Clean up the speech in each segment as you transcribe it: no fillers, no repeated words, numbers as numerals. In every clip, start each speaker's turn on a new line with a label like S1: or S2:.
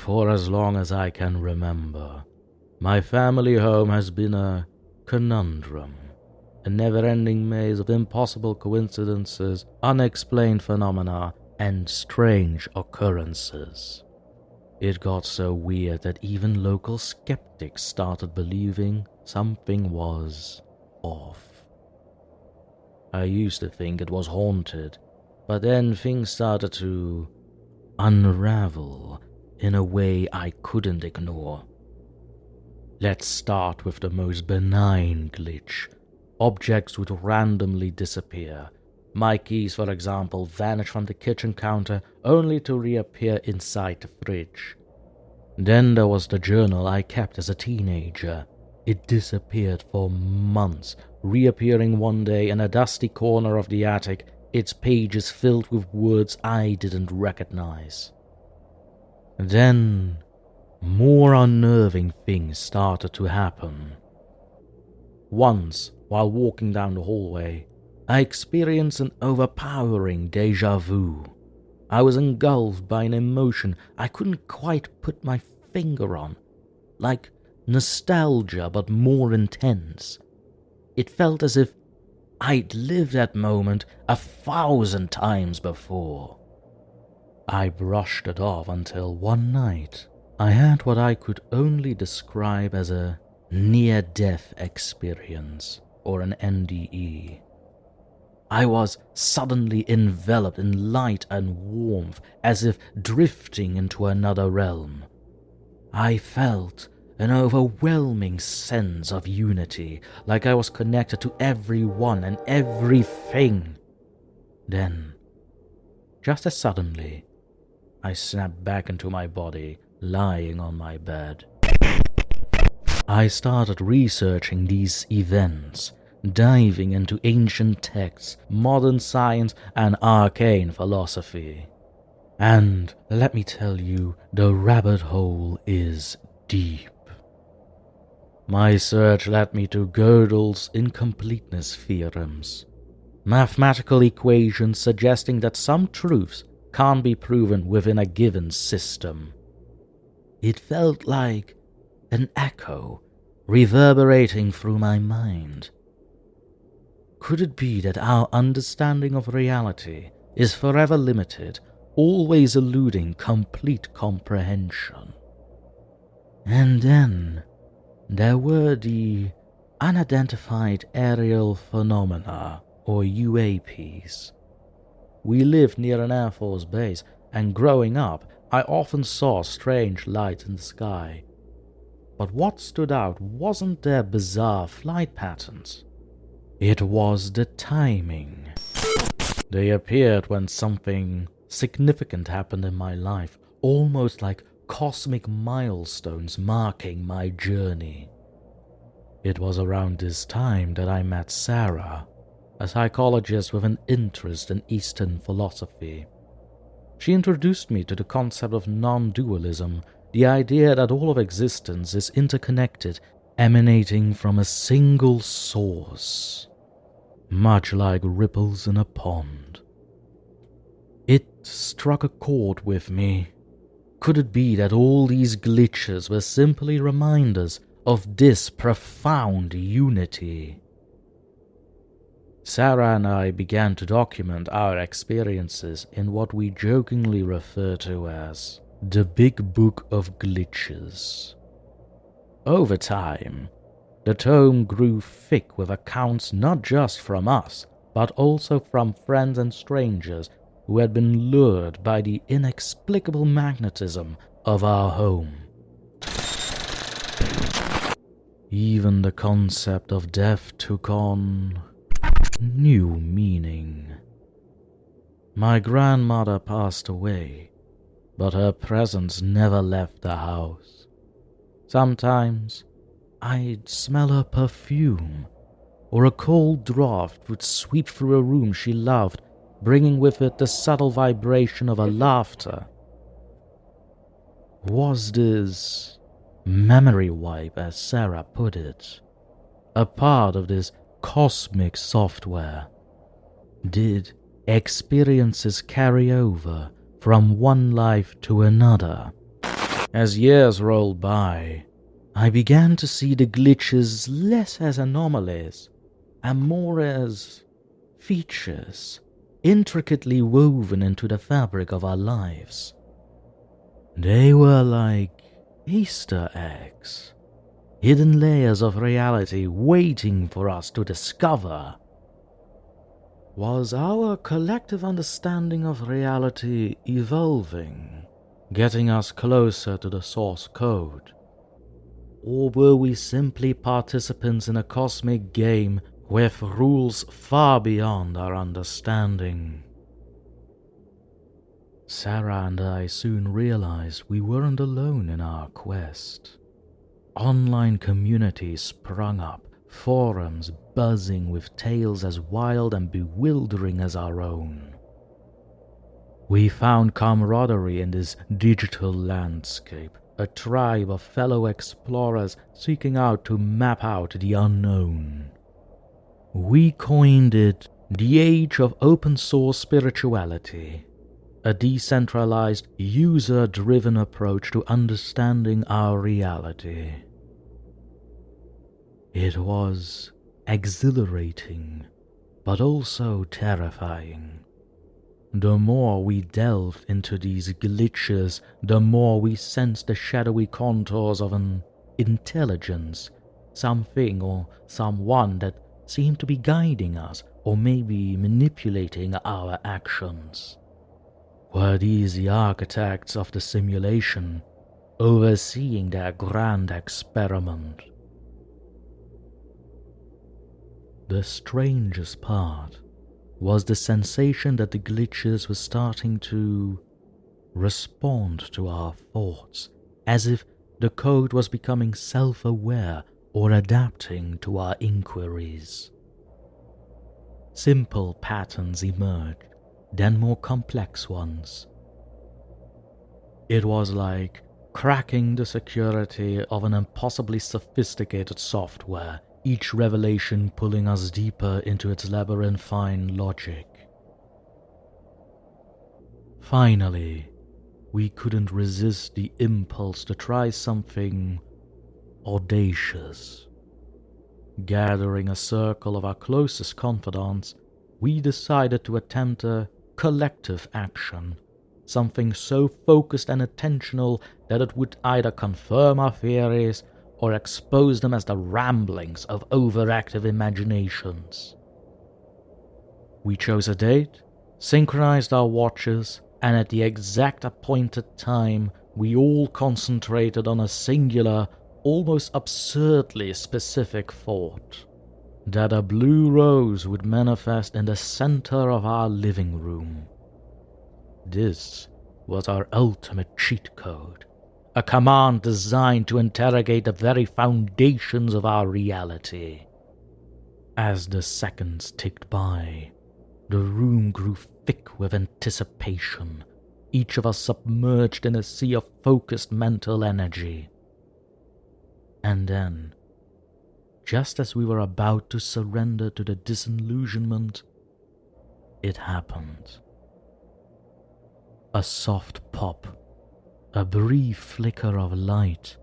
S1: For as long as I can remember, my family home has been a conundrum, a never-ending maze of impossible coincidences, unexplained phenomena, and strange occurrences. It got so weird that even local skeptics started believing something was off. I used to think it was haunted, but then things started to unravel in a way I couldn't ignore. Let's start with the most benign glitch. Objects would randomly disappear. My keys, for example, vanish from the kitchen counter only to reappear inside the fridge. Then there was the journal I kept as a teenager. It disappeared for months, reappearing one day in a dusty corner of the attic, its pages filled with words I didn't recognize. Then, more unnerving things started to happen. Once, while walking down the hallway, I experienced an overpowering deja vu. I was engulfed by an emotion I couldn't quite put my finger on, like nostalgia but more intense. It felt as if I'd lived that moment 1,000 times before. I brushed it off until one night I had what I could only describe as a near-death experience, or an NDE. I was suddenly enveloped in light and warmth, as if drifting into another realm. I felt an overwhelming sense of unity, like I was connected to everyone and everything. Then, just as suddenly, I snapped back into my body, lying on my bed. I started researching these events, diving into ancient texts, modern science, and arcane philosophy. And let me tell you, the rabbit hole is deep. My search led me to Gödel's incompleteness theorems, mathematical equations suggesting that some truths can't be proven within a given system. It felt like an echo reverberating through my mind. Could it be that our understanding of reality is forever limited, always eluding complete comprehension? And then there were the unidentified aerial phenomena, or UAPs. We lived near an Air Force base, and growing up, I often saw strange lights in the sky. But what stood out wasn't their bizarre flight patterns. It was the timing. They appeared when something significant happened in my life, almost like cosmic milestones marking my journey. It was around this time that I met Sarah, a psychologist with an interest in Eastern philosophy. She introduced me to the concept of non-dualism, the idea that all of existence is interconnected, emanating from a single source, much like ripples in a pond. It struck a chord with me. Could it be that all these glitches were simply reminders of this profound unity? Sarah and I began to document our experiences in what we jokingly refer to as the Big Book of Glitches. Over time, the tome grew thick with accounts not just from us, but also from friends and strangers who had been lured by the inexplicable magnetism of our home. Even the concept of death took on new meaning. My grandmother passed away, but her presence never left the house. Sometimes I'd smell her perfume, or a cold draft would sweep through a room she loved, bringing with it the subtle vibration of her laughter. Was this memory wipe, as Sarah put it, a part of this cosmic software? Did experiences carry over from one life to another? As years rolled by, I began to see the glitches less as anomalies and more as features intricately woven into the fabric of our lives. They were like Easter eggs, hidden layers of reality waiting for us to discover. Was our collective understanding of reality evolving, getting us closer to the source code? Or were we simply participants in a cosmic game with rules far beyond our understanding? Sarah and I soon realized we weren't alone in our quest. Online communities sprung up, forums buzzing with tales as wild and bewildering as our own. We found camaraderie in this digital landscape, a tribe of fellow explorers seeking out to map out the unknown. We coined it the Age of Open Source Spirituality, a decentralized, user-driven approach to understanding our reality. It was exhilarating, but also terrifying. The more we delved into these glitches, the more we sensed the shadowy contours of an intelligence, something or someone that seemed to be guiding us or maybe manipulating our actions. Were these the architects of the simulation, overseeing their grand experiment? The strangest part was the sensation that the glitches were starting to respond to our thoughts, as if the code was becoming self-aware or adapting to our inquiries. Simple patterns emerged, then more complex ones. It was like cracking the security of an impossibly sophisticated software, each revelation pulling us deeper into its labyrinthine logic. Finally, we couldn't resist the impulse to try something audacious. Gathering a circle of our closest confidants, we decided to attempt a collective action, something so focused and attentional that it would either confirm our theories or expose them as the ramblings of overactive imaginations. We chose a date, synchronized our watches, and at the exact appointed time, we all concentrated on a singular, almost absurdly specific thought: that a blue rose would manifest in the center of our living room. This was our ultimate cheat code, a command designed to interrogate the very foundations of our reality. As the seconds ticked by, the room grew thick with anticipation, each of us submerged in a sea of focused mental energy. And then, just as we were about to surrender to the disillusionment, it happened. A soft pop, a brief flicker of light,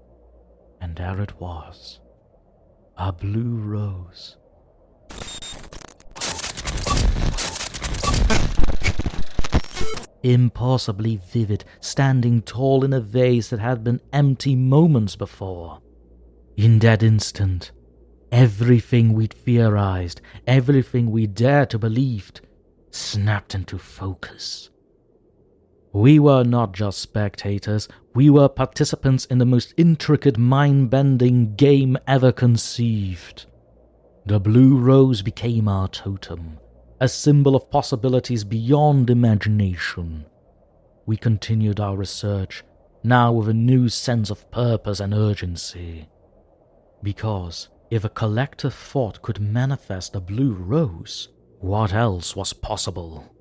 S1: and there it was, a blue rose. Impossibly vivid, standing tall in a vase that had been empty moments before. In that instant, everything we'd theorized, everything we dared to believe, snapped into focus. We were not just spectators, we were participants in the most intricate mind-bending game ever conceived. The blue rose became our totem, a symbol of possibilities beyond imagination. We continued our research, now with a new sense of purpose and urgency. Because if a collective thought could manifest a blue rose, what else was possible?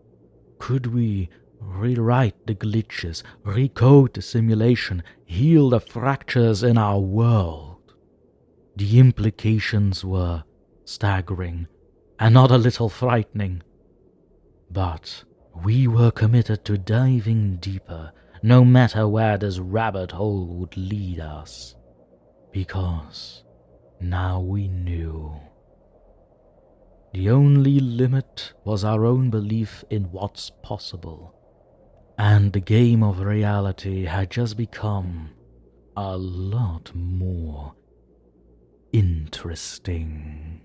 S1: Could we rewrite the glitches, recode the simulation, heal the fractures in our world? The implications were staggering and not a little frightening. But we were committed to diving deeper, no matter where this rabbit hole would lead us, because now we knew. The only limit was our own belief in what's possible, and the game of reality had just become a lot more interesting.